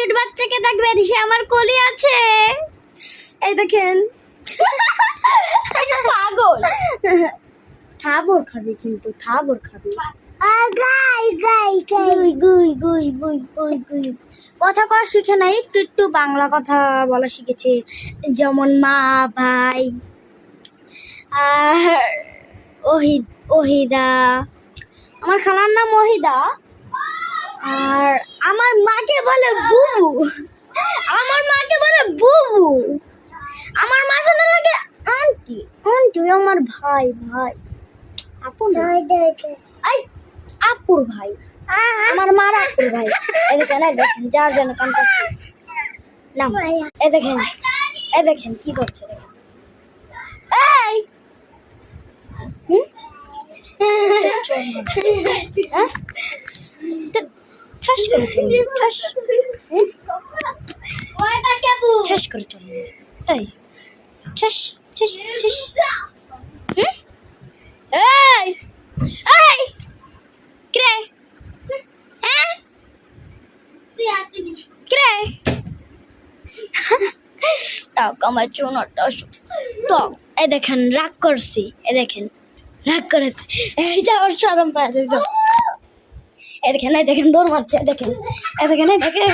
Cute বাচ্চাকে দেখবে, সে আমার কোলে আছে। এই দেখেন পাগল। থাবর খাবি কিন্তু, থাবর খাবি। কথা কওয়া শিখে নাই, একটু একটু বাংলা কথা বলা শিখেছে, যেমন মা, ভাই, আর ওহিদা, আমার খালার নাম ওহিদা। আর আমার মাকে বলে বুবু, আমার মাকে বলে বুবু। আমার মা শোনা লাগে আন্টি, আন্টি আমার ভাই, ভাই আপু আপুর ভাই, আমার মার আপুর ভাই। এই দেখেন, এই দেখেন, যার জন্য কান্তা না। এই দেখেন, এই দেখেন কি করছে, দেখেন। এই ঠাস করে চলবে, ঠাস ঠাস করে চলবে। এই ঠাস ঠাস ঠাস। এই এই কে হ্যাঁ কে তাও আমার চুনটা তো। এই দেখেন রাগ করছি, এই দেখেন রাগ করেছে, এই যে ওর শরম পাওয়া যায়। এই দেখেন, এই দেখেন দৌড় মারছে, দেখেন, এই দেখেন, এই দেখেন,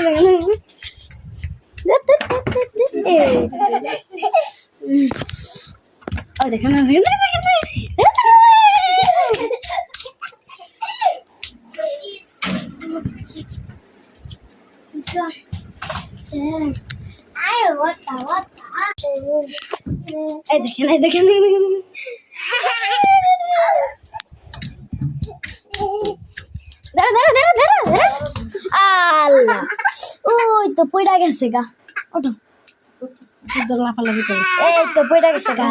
ওই দেখেন, এই দেখেন, এই দেখেন, আল্লাহ, ওই তো পয়ডা গেছে গা, ওঠো, এই তো পয়ডা গেছে গা।